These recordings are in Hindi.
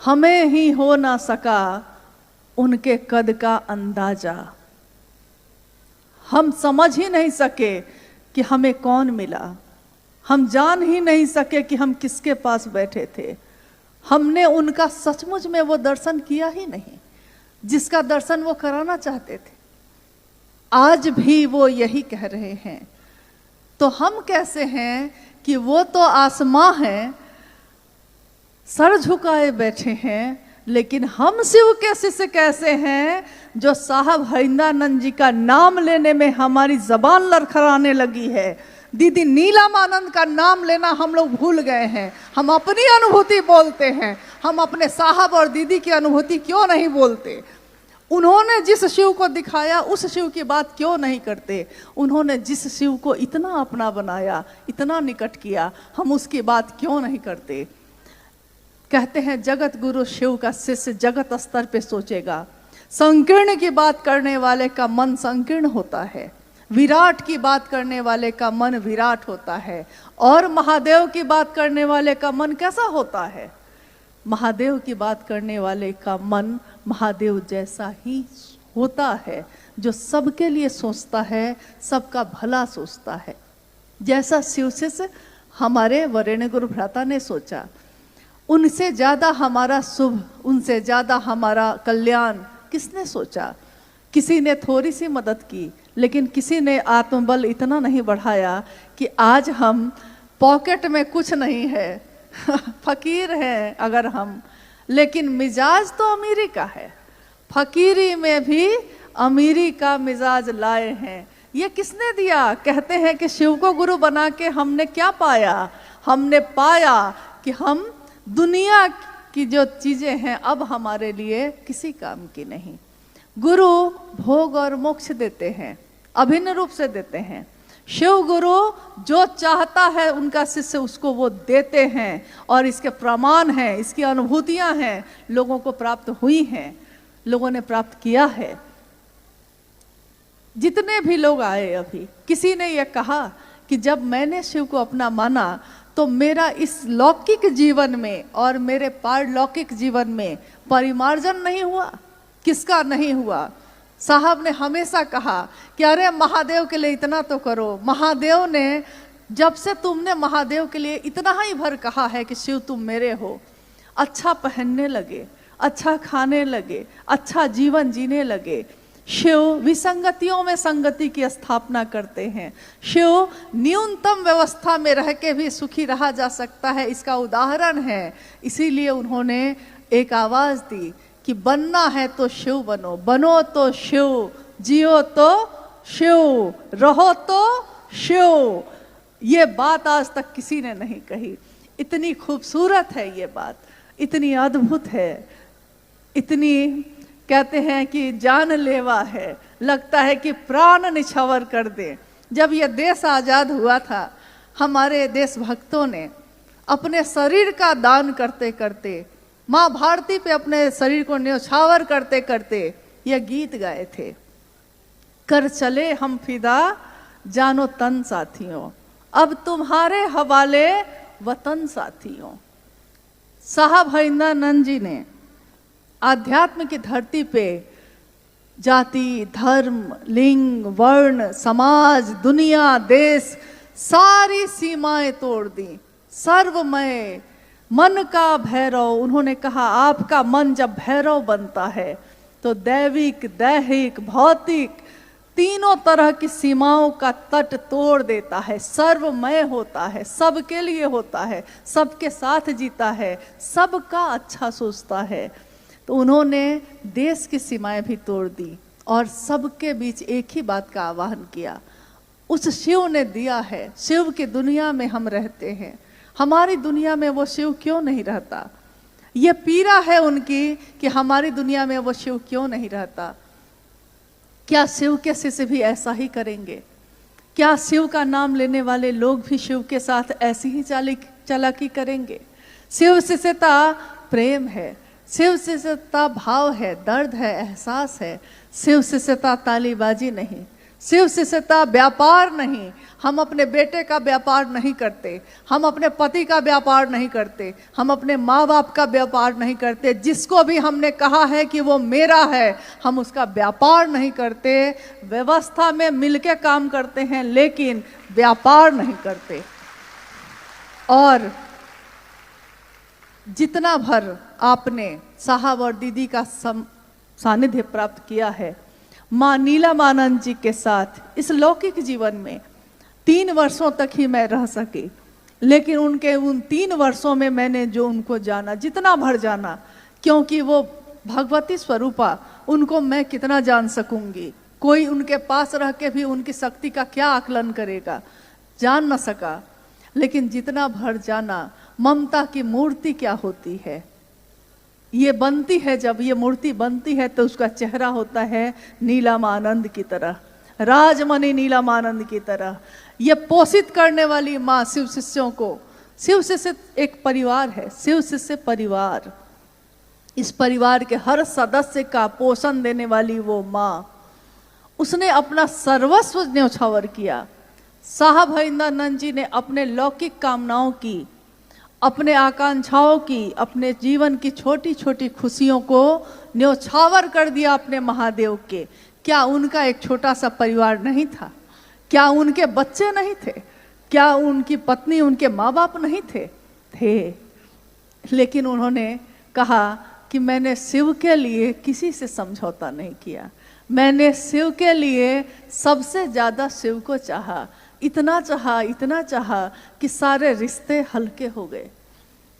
हमें ही हो ना सका उनके कद का अंदाजा। हम समझ ही नहीं सके कि हमें कौन मिला, हम जान ही नहीं सके कि हम किसके पास बैठे थे। हमने उनका सचमुच में वो दर्शन किया ही नहीं जिसका दर्शन वो कराना चाहते थे। आज भी वो यही कह रहे हैं। तो हम कैसे हैं कि वो तो आसमां हैं, सर झुकाए बैठे हैं, लेकिन हम शिव के शिष्य कैसे हैं जो साहब हरिंदानंद जी का नाम लेने में हमारी जबान लड़खड़ाने लगी है। दीदी नीलमानंद का नाम लेना हम लोग भूल गए हैं। हम अपनी अनुभूति बोलते हैं, हम अपने साहब और दीदी की अनुभूति क्यों नहीं बोलते? उन्होंने जिस शिव को दिखाया उस शिव की बात क्यों नहीं करते? उन्होंने जिस शिव को इतना अपना बनाया, इतना निकट किया, हम उसकी बात क्यों नहीं करते? कहते हैं जगत गुरु शिव का शिष्य जगत स्तर पे सोचेगा। संकीर्ण की बात करने वाले का मन संकीर्ण होता है, विराट की बात करने वाले का मन विराट होता है, और महादेव की बात करने वाले का मन कैसा होता है? महादेव की बात करने वाले का मन महादेव जैसा ही होता है, जो सबके लिए सोचता है, सबका भला सोचता है। जैसा शिव शिष्य हमारे वरेण्य गुरु भ्राता ने सोचा, उनसे ज़्यादा हमारा शुभ, उनसे ज़्यादा हमारा कल्याण किसने सोचा? किसी ने थोड़ी सी मदद की, लेकिन किसी ने आत्मबल इतना नहीं बढ़ाया कि आज हम पॉकेट में कुछ नहीं है फकीर हैं अगर हम, लेकिन मिजाज तो अमीरी का है। फकीरी में भी अमीरी का मिजाज लाए हैं। ये किसने दिया? कहते हैं कि शिव को गुरु बना के हमने क्या पाया? हमने पाया कि हम दुनिया की जो चीजें हैं अब हमारे लिए किसी काम की नहीं। गुरु भोग और मोक्ष देते हैं, अभिन्न रूप से देते हैं। शिव गुरु जो चाहता है उनका शिष्य उसको वो देते हैं, और इसके प्रमाण हैं, इसकी अनुभूतियां हैं, लोगों को प्राप्त हुई हैं, लोगों ने प्राप्त किया है। जितने भी लोग आए अभी, किसी ने यह कहा कि जब मैंने शिव को अपना माना तो मेरा इस लौकिक जीवन में और मेरे पारलौकिक जीवन में परिमार्जन नहीं हुआ। किसका नहीं हुआ? साहब ने हमेशा कहा कि अरे महादेव के लिए इतना तो करो। महादेव ने जब से तुमने महादेव के लिए इतना ही भर कहा है कि शिव तुम मेरे हो, अच्छा पहनने लगे, अच्छा खाने लगे, अच्छा जीवन जीने लगे। शिव विसंगतियों में संगति की स्थापना करते हैं। शिव न्यूनतम व्यवस्था में रह के भी सुखी रहा जा सकता है, इसका उदाहरण है। इसीलिए उन्होंने एक आवाज दी कि बनना है तो शिव बनो, बनो तो शिव, जियो तो शिव, रहो तो शिव। ये बात आज तक किसी ने नहीं कही। इतनी खूबसूरत है ये बात, इतनी अद्भुत है, इतनी कहते हैं कि जानलेवा है, लगता है कि प्राण निछावर कर दे। जब यह देश आज़ाद हुआ था, हमारे देशभक्तों ने अपने शरीर का दान करते करते, माँ भारती पे अपने शरीर को न्यौछावर करते करते यह गीत गाए थे, कर चले हम फिदा जानो तन साथियों, अब तुम्हारे हवाले वतन साथियों। साहब हरिंदानंद जी ने आध्यात्म की धरती पे जाति, धर्म, लिंग, वर्ण, समाज, दुनिया, देश, सारी सीमाएं तोड़ दी। सर्वमय मन का भैरव, उन्होंने कहा आपका मन जब भैरव बनता है तो दैविक, दैहिक, भौतिक तीनों तरह की सीमाओं का तट तोड़ देता है, सर्वमय होता है, सबके लिए होता है, सबके साथ जीता है, सबका अच्छा सोचता है। तो उन्होंने देश की सीमाएं भी तोड़ दी और सबके बीच एक ही बात का आह्वान किया। उस शिव ने दिया है, शिव की दुनिया में हम रहते हैं, हमारी दुनिया में वो शिव क्यों नहीं रहता? ये पीड़ा है उनकी कि हमारी दुनिया में वो शिव क्यों नहीं रहता। क्या शिव के शिष्य भी ऐसा ही करेंगे? क्या शिव का नाम लेने वाले लोग भी शिव के साथ ऐसी ही चालाकी करेंगे? शिव शिष्यता प्रेम है, शिव शिष्यता भाव है, दर्द है, एहसास है। शिव शिष्यता तालीबाजी नहीं, शिव शिष्यता व्यापार नहीं। हम अपने बेटे का व्यापार नहीं करते, हम अपने पति का व्यापार नहीं करते, हम अपने माँ बाप का व्यापार नहीं करते। जिसको भी हमने कहा है कि वो मेरा है, हम उसका व्यापार नहीं करते। व्यवस्था में मिलके काम करते हैं लेकिन व्यापार नहीं करते। और जितना भर आपने साहब और दीदी का सानिध्य प्राप्त किया है माँ नीलमानंद जी के साथ इस लौकिक जीवन में, 3 वर्षों तक ही मैं रह सकी, लेकिन उनके उन 3 वर्षों में मैंने जो उनको जाना, जितना भर जाना, क्योंकि वो भगवती स्वरूपा, उनको मैं कितना जान सकूंगी। कोई उनके पास रह के भी उनकी शक्ति का क्या आकलन करेगा, जान न सका। लेकिन जितना भर जाना, ममता की मूर्ति क्या होती है, ये बनती है, जब ये मूर्ति बनती है तो उसका चेहरा होता है नीलमानंद की तरह, राजमणि नीलमानंद की तरह। ये पोषित करने वाली माँ शिव शिष्यों को, शिव शिष्य एक परिवार है, शिव शिष्य परिवार, इस परिवार के हर सदस्य का पोषण देने वाली वो माँ, उसने अपना सर्वस्व न्यौछावर किया। साहब हरिंद्रानंद जी ने अपने लौकिक कामनाओं की, अपने आकांक्षाओं की, अपने जीवन की छोटी छोटी खुशियों को न्यौछावर कर दिया अपने महादेव के। क्या उनका एक छोटा सा परिवार नहीं था? क्या उनके बच्चे नहीं थे? क्या उनकी पत्नी, उनके माँ बाप नहीं थे? थे। लेकिन उन्होंने कहा कि मैंने शिव के लिए किसी से समझौता नहीं किया, मैंने शिव के लिए सबसे ज़्यादा शिव को चाहा, इतना चाहा कि सारे रिश्ते हल्के हो गए।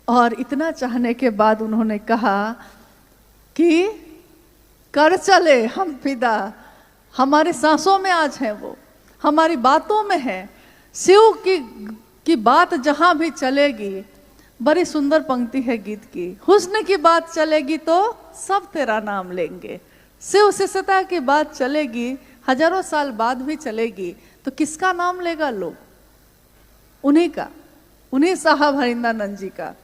और इतना चाहने के बाद उन्होंने कहा कि कर चले हम फिदा, हमारी सांसों में आज है वो, हमारी बातों में है। शिव की बात जहाँ भी चलेगी, बड़ी सुंदर पंक्ति है गीत की, हुस्न की बात चलेगी तो सब तेरा नाम लेंगे। शिव शिष्यता की बात चलेगी, हजारों साल बाद भी चलेगी, तो किसका नाम लेगा लोग? उन्हीं का, उन्हीं साहब हरिंद्रानंद जी का।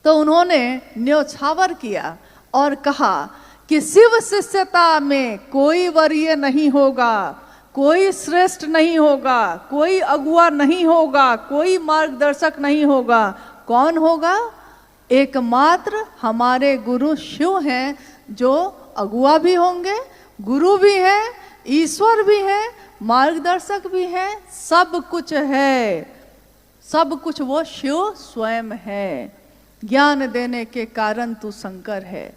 तो उन्होंने न्यौछावर किया और कहा कि शिव शिष्यता में कोई वरीय नहीं होगा, कोई श्रेष्ठ नहीं होगा, कोई अगुआ नहीं होगा, कोई मार्गदर्शक नहीं होगा। कौन होगा? एकमात्र हमारे गुरु शिव हैं, जो अगुआ भी होंगे, गुरु भी है, ईश्वर भी है, मार्गदर्शक भी है, सब कुछ है। सब कुछ वो शिव स्वयं है। ज्ञान देने के कारण तू शंकर है।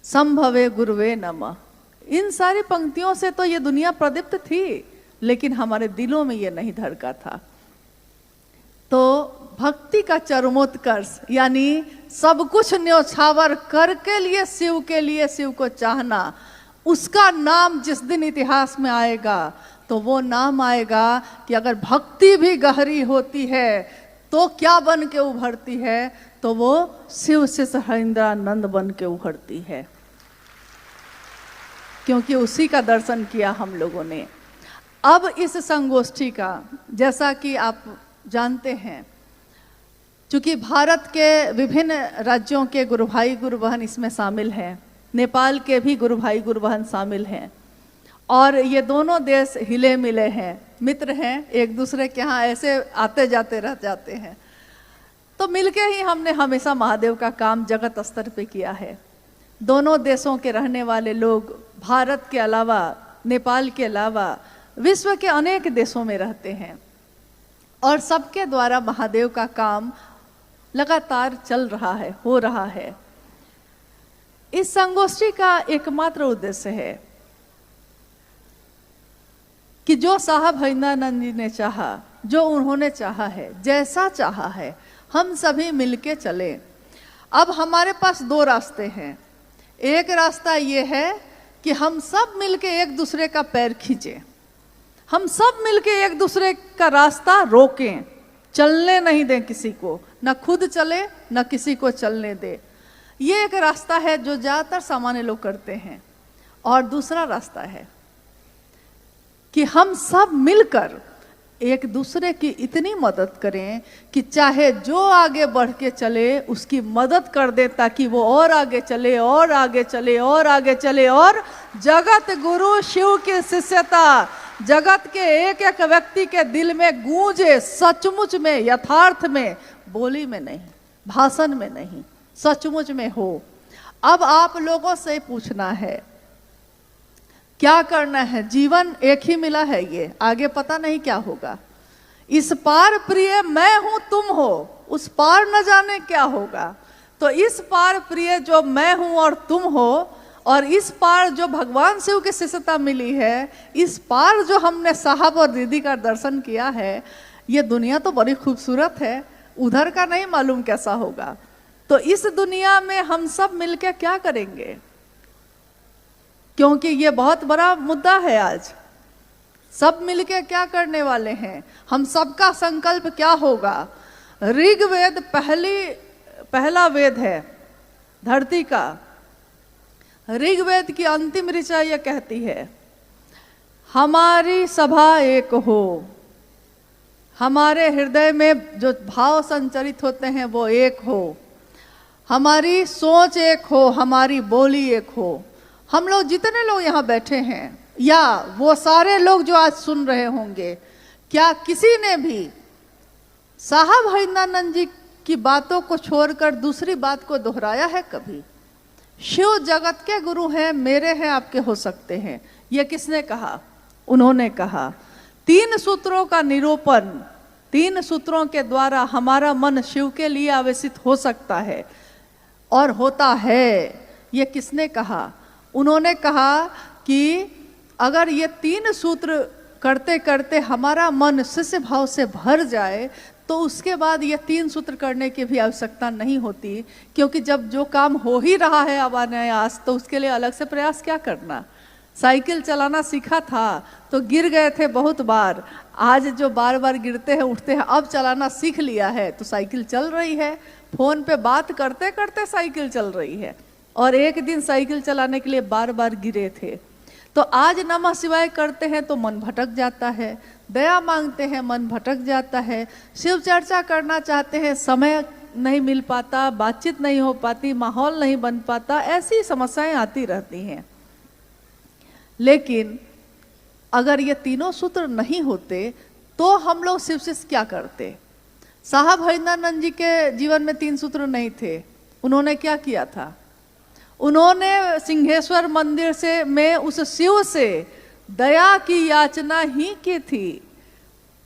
संभवे गुरुवे नमः। इन सारी पंक्तियों से तो ये दुनिया प्रदीप्त थी, लेकिन हमारे दिलों में ये नहीं धड़का था। तो भक्ति का चरमोत्कर्ष, यानी सब कुछ न्यौछावर करके लिए शिव को चाहना, उसका नाम जिस दिन इतिहास में आएगा तो वो नाम आएगा कि अगर भक्ति भी गहरी होती है तो क्या बन के उभरती है, तो वो शिव शिष्य हरिंद्रानंद बन के उभरती है, क्योंकि उसी का दर्शन किया हम लोगों ने। अब इस संगोष्ठी का, जैसा कि आप जानते हैं, चूंकि भारत के विभिन्न राज्यों के गुरु भाई गुरु बहन इसमें शामिल हैं, नेपाल के भी गुरु भाई गुरु बहन शामिल हैं, और ये दोनों देश हिले मिले हैं, मित्र हैं, एक दूसरे के यहाँ ऐसे आते जाते रह जाते हैं। तो मिलके ही हमने हमेशा महादेव का काम जगत स्तर पे किया है। दोनों देशों के रहने वाले लोग भारत के अलावा, नेपाल के अलावा विश्व के अनेक देशों में रहते हैं, और सबके द्वारा महादेव का काम लगातार चल रहा है, हो रहा है। इस संगोष्ठी का एकमात्र उद्देश्य है कि जो साहब हरिंद्रानंद जी ने चाहा, जो उन्होंने चाहा है, जैसा चाहा है, हम सभी मिलके चले। अब हमारे पास 2 रास्ते हैं। एक रास्ता ये है कि हम सब मिलके एक दूसरे का पैर खींचें, हम सब मिलके एक दूसरे का रास्ता रोकें, चलने नहीं दें किसी को, न खुद चले न किसी को चलने दे। ये एक रास्ता है जो ज़्यादातर सामान्य लोग करते हैं। और दूसरा रास्ता है कि हम सब मिलकर एक दूसरे की इतनी मदद करें कि चाहे जो आगे बढ़ के चले उसकी मदद कर दे, ताकि वो और आगे चले और आगे चले और आगे चले, और जगत गुरु शिव की शिष्यता जगत के एक एक व्यक्ति के दिल में गूंजे, सचमुच में, यथार्थ में, बोली में नहीं, भाषण में नहीं, सचमुच में हो। अब आप लोगों से पूछना है क्या करना है। जीवन एक ही मिला है, ये आगे पता नहीं क्या होगा। इस पार प्रिय मैं हूं तुम हो, उस पार न जाने क्या होगा। तो इस पार प्रिय जो मैं हूं और तुम हो, और इस पार जो भगवान शिव की शिष्यता मिली है, इस पार जो हमने साहब और दीदी का दर्शन किया है, ये दुनिया तो बड़ी खूबसूरत है, उधर का नहीं मालूम कैसा होगा। तो इस दुनिया में हम सब मिलकर क्या करेंगे, क्योंकि ये बहुत बड़ा मुद्दा है आज। सब मिलके क्या करने वाले हैं, हम सबका संकल्प क्या होगा। ऋग्वेद पहला वेद है धरती का। ऋग्वेद की अंतिम ऋचा यह कहती है, हमारी सभा एक हो, हमारे हृदय में जो भाव संचरित होते हैं वो एक हो, हमारी सोच एक हो, हमारी बोली एक हो। हम लोग जितने लोग यहाँ बैठे हैं, या वो सारे लोग जो आज सुन रहे होंगे, क्या किसी ने भी साहब हरिंद्रानंद जी की बातों को छोड़कर दूसरी बात को दोहराया है कभी? शिव जगत के गुरु हैं, मेरे हैं, आपके हो सकते हैं। ये किसने कहा? उन्होंने कहा। 3 सूत्रों का निरूपण, 3 सूत्रों के द्वारा हमारा मन शिव के लिए आवेशित हो सकता है और होता है। ये किसने कहा? उन्होंने कहा कि अगर ये 3 सूत्र करते करते हमारा मन शिष्य भाव से भर जाए तो उसके बाद ये 3 सूत्र करने की भी आवश्यकता नहीं होती, क्योंकि जब जो काम हो ही रहा है अब अनायास, तो उसके लिए अलग से प्रयास क्या करना। साइकिल चलाना सीखा था तो गिर गए थे बहुत बार, आज जो बार बार गिरते हैं उठते हैं, अब चलाना सीख लिया है तो साइकिल चल रही है। फोन पे बात करते करते साइकिल चल रही है, और एक दिन साइकिल चलाने के लिए बार बार गिरे थे। तो आज नमः शिवाय करते हैं तो मन भटक जाता है, दया मांगते हैं मन भटक जाता है, शिव चर्चा करना चाहते हैं समय नहीं मिल पाता, बातचीत नहीं हो पाती, माहौल नहीं बन पाता, ऐसी समस्याएं आती रहती हैं। लेकिन अगर ये तीनों सूत्र नहीं होते तो हम लोग शिव से क्या करते? साहब हरिंद्रानंद जी के जीवन में 3 सूत्र नहीं थे। उन्होंने क्या किया था? उन्होंने सिंहेश्वर मंदिर से में उस शिव से दया की याचना ही की थी।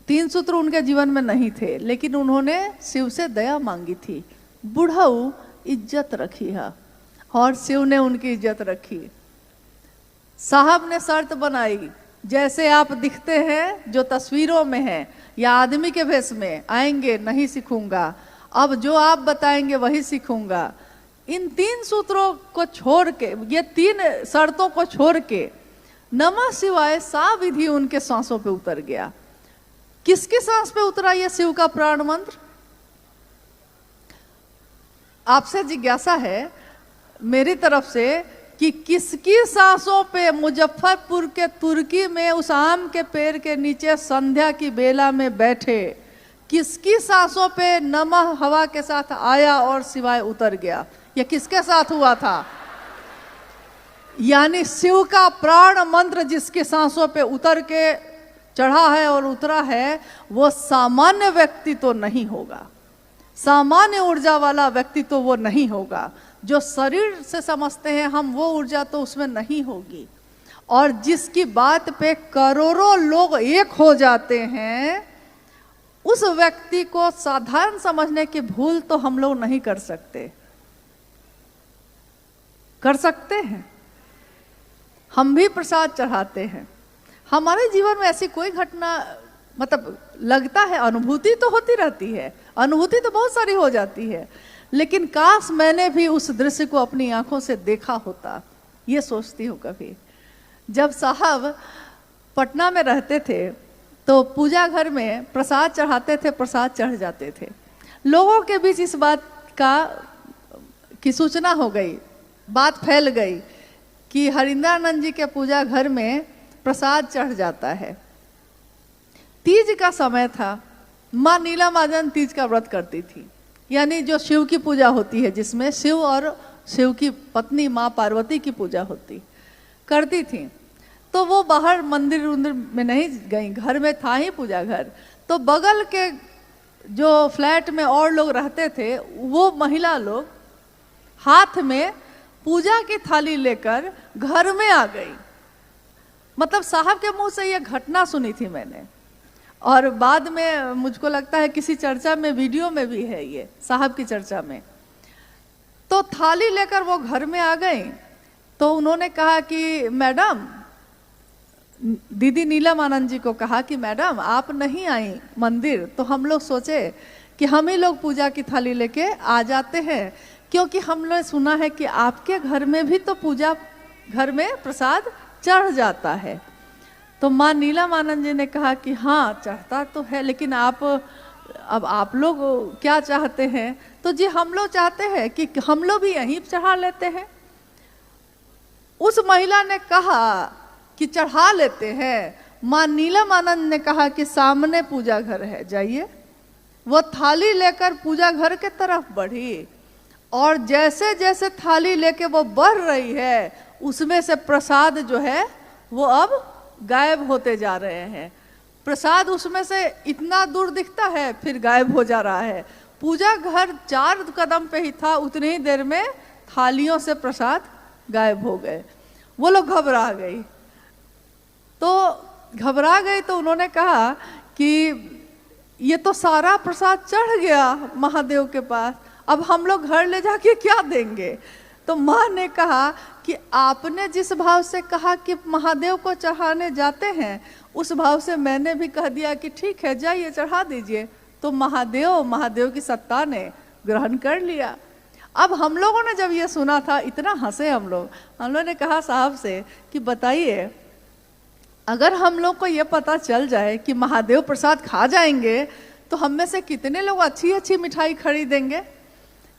3 सूत्र उनके जीवन में नहीं थे, लेकिन उन्होंने शिव से दया मांगी थी। बुढ़ऊ इज्जत रखी है और शिव ने उनकी इज्जत रखी। साहब ने शर्त बनाई, जैसे आप दिखते हैं जो तस्वीरों में हैं या आदमी के भेष में, आएंगे नहीं सीखूंगा, अब जो आप बताएंगे वही सीखूंगा। इन 3 सूत्रों को छोड़ के, ये 3 शर्तों को छोड़ के नमः शिवाय सा विधि उनके सांसों पे उतर गया। किसकी सांस पे उतरा ये शिव का प्राण मंत्र? आपसे जिज्ञासा है मेरी तरफ से कि किसकी सांसों पे मुजफ्फरपुर के तुर्की में उस आम के पेड़ के नीचे संध्या की बेला में बैठे, किसकी सांसों पे नमः हवा के साथ आया और शिवाय उतर गया? ये किसके साथ हुआ था? यानी शिव का प्राण मंत्र जिसके सांसों पे उतर के चढ़ा है और उतरा है, वो सामान्य व्यक्ति तो नहीं होगा, सामान्य ऊर्जा वाला व्यक्ति तो वो नहीं होगा। जो शरीर से समझते हैं हम, वो ऊर्जा तो उसमें नहीं होगी। और जिसकी बात पे करोड़ों लोग एक हो जाते हैं, उस व्यक्ति को साधारण समझने की भूल तो हम लोग नहीं कर सकते। कर सकते हैं, हम भी प्रसाद चढ़ाते हैं। हमारे जीवन में ऐसी कोई घटना, मतलब लगता है अनुभूति तो होती रहती है, अनुभूति तो बहुत सारी हो जाती है, लेकिन काश मैंने भी उस दृश्य को अपनी आंखों से देखा होता, ये सोचती हूँ कभी। जब साहब पटना में रहते थे तो पूजा घर में प्रसाद चढ़ाते थे, प्रसाद चढ़ जाते थे। लोगों के बीच इस बात की सूचना हो गई, बात फैल गई कि हरिंद्रानंद जी के पूजा घर में प्रसाद चढ़ जाता है। तीज का समय था, माँ नीला महाजन तीज का व्रत करती थी, यानी जो शिव की पूजा होती है, जिसमें शिव और शिव की पत्नी माँ पार्वती की पूजा करती थी। तो वो बाहर मंदिर उंदिर में नहीं गई, घर में था ही पूजा घर। तो बगल के जो फ्लैट में और लोग रहते थे, वो महिला लोग हाथ में पूजा की थाली लेकर घर में आ गई। मतलब साहब के मुंह से ये घटना सुनी थी मैंने, और बाद में मुझको लगता है किसी चर्चा में, वीडियो में भी है ये, साहब की चर्चा में। तो थाली लेकर वो घर में आ गई। तो उन्होंने कहा कि मैडम, दीदी नीलम आनंद जी को कहा कि मैडम आप नहीं आई मंदिर, तो हम लोग सोचे कि हम ही लोग पूजा की थाली लेके आ जाते हैं, क्योंकि हम लोग सुना है कि आपके घर में भी तो पूजा घर में प्रसाद चढ़ जाता है। तो माँ नीलम आनंद जी ने कहा कि हाँ चढ़ता तो है, लेकिन अब आप लोग क्या चाहते हैं? तो जी हम लोग चाहते हैं कि हम लोग भी यहीं चढ़ा लेते हैं। उस महिला ने कहा कि चढ़ा लेते हैं। माँ नीलम आनंद ने कहा कि सामने पूजा घर है, जाइए। वो थाली लेकर पूजा घर के तरफ बढ़ी, और जैसे जैसे थाली लेके वो बढ़ रही है, उसमें से प्रसाद जो है वो अब गायब होते जा रहे हैं। प्रसाद उसमें से इतना दूर दिखता है, फिर गायब हो जा रहा है। पूजा घर 4 कदम पे ही था, उतनी ही देर में थालियों से प्रसाद गायब हो गए। वो लोग घबरा गई। तो उन्होंने कहा कि ये तो सारा प्रसाद चढ़ गया महादेव के पास, अब हम लोग घर ले जाके क्या देंगे? तो माँ ने कहा कि आपने जिस भाव से कहा कि महादेव को चढ़ाने जाते हैं, उस भाव से मैंने भी कह दिया कि ठीक है जाइए चढ़ा दीजिए। तो महादेव की सत्ता ने ग्रहण कर लिया। अब हम लोगों ने जब ये सुना था, इतना हंसे हम लोगों ने कहा साहब से कि बताइए, अगर हम लोग को ये पता चल जाए कि महादेव प्रसाद खा जाएंगे, तो हम में से कितने लोग अच्छी अच्छी मिठाई खरीदेंगे?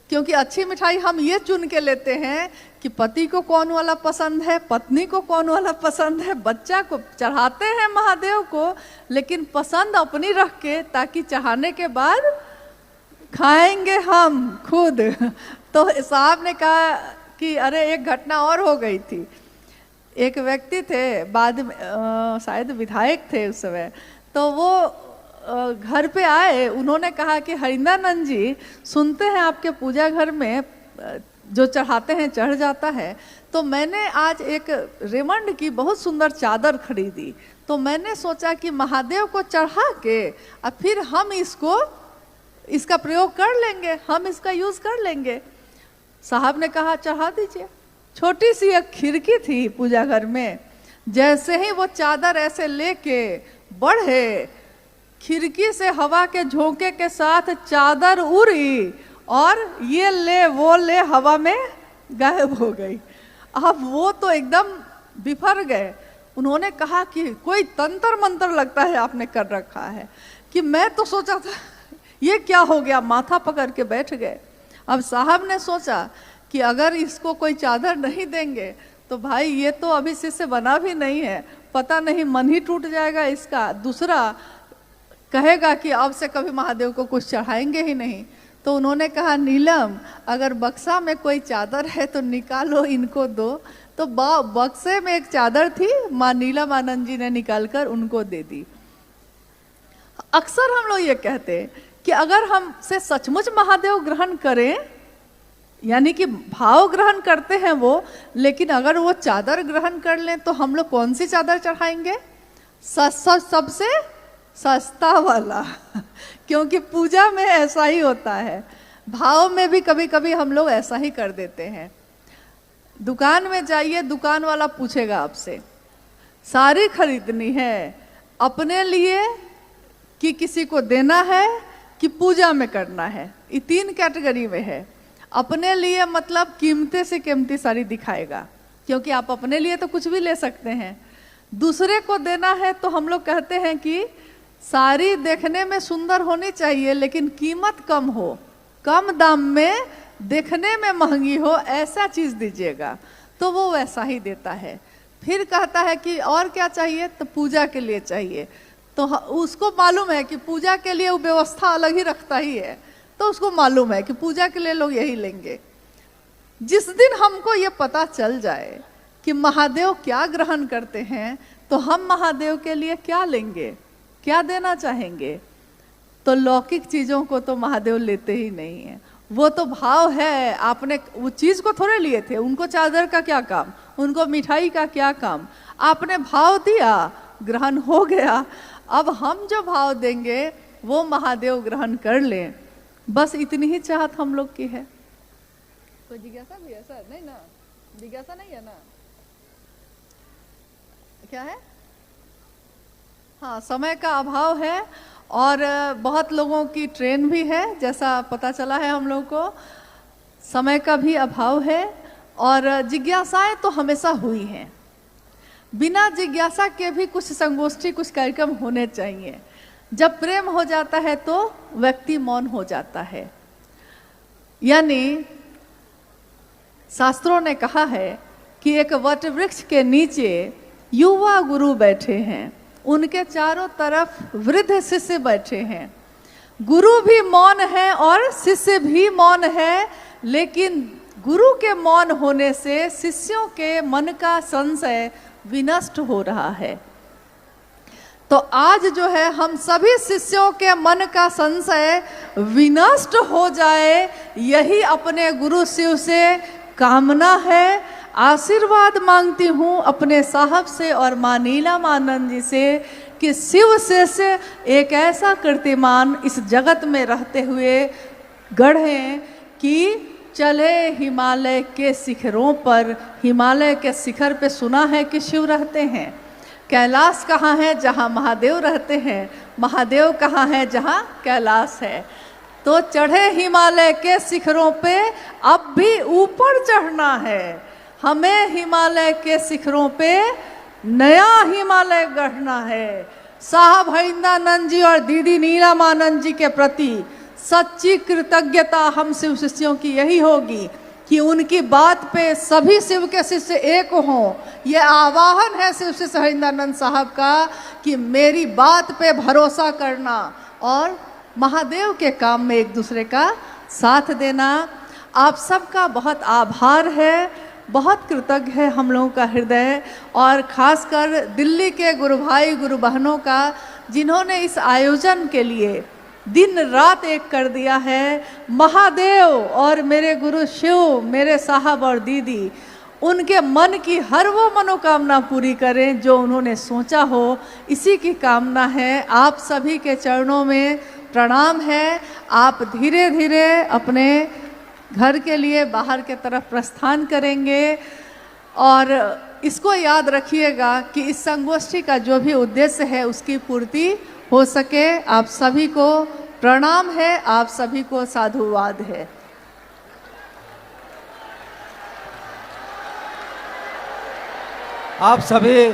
क्योंकि अच्छी मिठाई हम ये चुन के लेते हैं कि पति को कौन वाला पसंद है, पत्नी को कौन वाला पसंद है, बच्चा को चढ़ाते हैं महादेव को, लेकिन पसंद अपनी रख के, ताकि चढ़ाने के बाद खाएंगे हम खुद। तो साहब ने कहा कि अरे एक घटना और हो गई थी। एक व्यक्ति थे, बाद में शायद विधायक थे उस समय, तो वो घर पे आए। उन्होंने कहा कि हरिंदानंद जी, सुनते हैं आपके पूजा घर में जो चढ़ाते हैं चढ़ जाता है, तो मैंने आज एक रेमंड की बहुत सुंदर चादर खरीदी, तो मैंने सोचा कि महादेव को चढ़ा के और फिर हम इसका प्रयोग कर लेंगे, हम इसका यूज कर लेंगे। साहब ने कहा चढ़ा दीजिए। छोटी सी एक खिड़की थी पूजा घर में, जैसे ही वो चादर ऐसे लेके बढ़े, खिड़की से हवा के झोंके के साथ चादर उड़ी और ये ले वो ले हवा में गायब हो गई। अब वो तो एकदम बिफर गए। उन्होंने कहा कि कोई तंत्र मंत्र लगता है आपने कर रखा है। कि मैं तो सोचा था ये क्या हो गया, माथा पकड़ के बैठ गए। अब साहब ने सोचा कि अगर इसको कोई चादर नहीं देंगे तो भाई ये तो अभी से बना भी नहीं है, पता नहीं मन ही टूट जाएगा इसका, दूसरा कहेगा कि अब से कभी महादेव को कुछ चढ़ाएंगे ही नहीं। तो उन्होंने कहा नीलम, अगर बक्सा में कोई चादर है तो निकालो, इनको दो। तो बक्से में एक चादर थी, माँ नीलम आनंद जी ने निकालकर उनको दे दी। अक्सर हम लोग ये कहते हैं कि अगर हमसे सचमुच महादेव ग्रहण करें, यानी कि भाव ग्रहण करते हैं वो, लेकिन अगर वो चादर ग्रहण कर लें तो हम लोग कौन सी चादर चढ़ाएंगे? सबसे सस्ता वाला। क्योंकि पूजा में ऐसा ही होता है, भाव में भी कभी कभी हम लोग ऐसा ही कर देते हैं। दुकान में जाइए, दुकान वाला पूछेगा आपसे साड़ी खरीदनी है अपने लिए कि किसी को देना है कि पूजा में करना है। ये 3 कैटेगरी में है। अपने लिए मतलब कीमती से कीमती साड़ी दिखाएगा, क्योंकि आप अपने लिए तो कुछ भी ले सकते हैं। दूसरे को देना है तो हम लोग कहते हैं कि साड़ी देखने में सुंदर होनी चाहिए लेकिन कीमत कम हो, कम दाम में, देखने में महंगी हो, ऐसा चीज दीजिएगा। तो वो वैसा ही देता है। फिर कहता है कि और क्या चाहिए, तो पूजा के लिए चाहिए। तो उसको मालूम है कि पूजा के लिए वो व्यवस्था अलग ही रखता ही है, तो उसको मालूम है कि पूजा के लिए लोग यही लेंगे। जिस दिन हमको ये पता चल जाए कि महादेव क्या ग्रहण करते हैं, तो हम महादेव के लिए क्या लेंगे, क्या देना चाहेंगे, तो लौकिक चीजों को तो महादेव लेते ही नहीं है। वो तो भाव है, आपने वो चीज को थोड़े लिए थे, उनको चादर का क्या काम, उनको मिठाई का क्या काम, आपने भाव दिया, ग्रहण हो गया। अब हम जो भाव देंगे वो महादेव ग्रहण कर लें, बस इतनी ही चाहत हम लोग की है। कोई जिज्ञासा भी है सर? नहीं ना, जिज्ञासा नहीं है ना, क्या है? हाँ, समय का अभाव है और बहुत लोगों की ट्रेन भी है, जैसा पता चला है हम लोग को, समय का भी अभाव है और जिज्ञासाएं तो हमेशा हुई हैं। बिना जिज्ञासा के भी कुछ संगोष्ठी, कुछ कार्यक्रम होने चाहिए। जब प्रेम हो जाता है तो व्यक्ति मौन हो जाता है। यानी शास्त्रों ने कहा है कि एक वट वृक्ष के नीचे युवा गुरु बैठे हैं, उनके चारों तरफ वृद्ध शिष्य बैठे हैं। गुरु भी मौन है और शिष्य भी मौन है, लेकिन गुरु के मौन होने से शिष्यों के मन का संशय विनष्ट हो रहा है। तो आज जो है हम सभी शिष्यों के मन का संशय विनष्ट हो जाए, यही अपने गुरु शिव से कामना है। आशीर्वाद मांगती हूँ अपने साहब से और माँ नीलमानंद जी से कि शिव शिष्य एक ऐसा कीर्तिमान इस जगत में रहते हुए गढ़ें कि चले हिमालय के शिखरों पर। हिमालय के शिखर पे सुना है कि शिव रहते हैं। कैलाश कहाँ है? जहाँ महादेव रहते हैं। महादेव कहाँ है? जहाँ कैलाश है। तो चढ़े हिमालय के शिखरों पे, अब भी ऊपर चढ़ना है हमें। हिमालय के शिखरों पे नया हिमालय गढ़ना है। साहब हरिंदानंद जी और दीदी नीलमानंद जी के प्रति सच्ची कृतज्ञता हम शिव शिष्यों की यही होगी कि उनकी बात पे सभी शिव के शिष्य एक हों। ये आवाहन है शिव शिष्य हरिंदानंद साहब का कि मेरी बात पे भरोसा करना और महादेव के काम में एक दूसरे का साथ देना। आप सबका बहुत आभार है, बहुत कृतज्ञ है हम लोगों का हृदय, और खासकर दिल्ली के गुरु भाई गुरु बहनों का, जिन्होंने इस आयोजन के लिए दिन रात एक कर दिया है। महादेव और मेरे गुरु शिव, मेरे साहब और दीदी, उनके मन की हर वो मनोकामना पूरी करें जो उन्होंने सोचा हो, इसी की कामना है। आप सभी के चरणों में प्रणाम है। आप धीरे धीरे अपने घर के लिए बाहर के तरफ प्रस्थान करेंगे और इसको याद रखिएगा कि इस संगोष्ठी का जो भी उद्देश्य है उसकी पूर्ति हो सके। आप सभी को प्रणाम है, आप सभी को साधुवाद है। आप सभी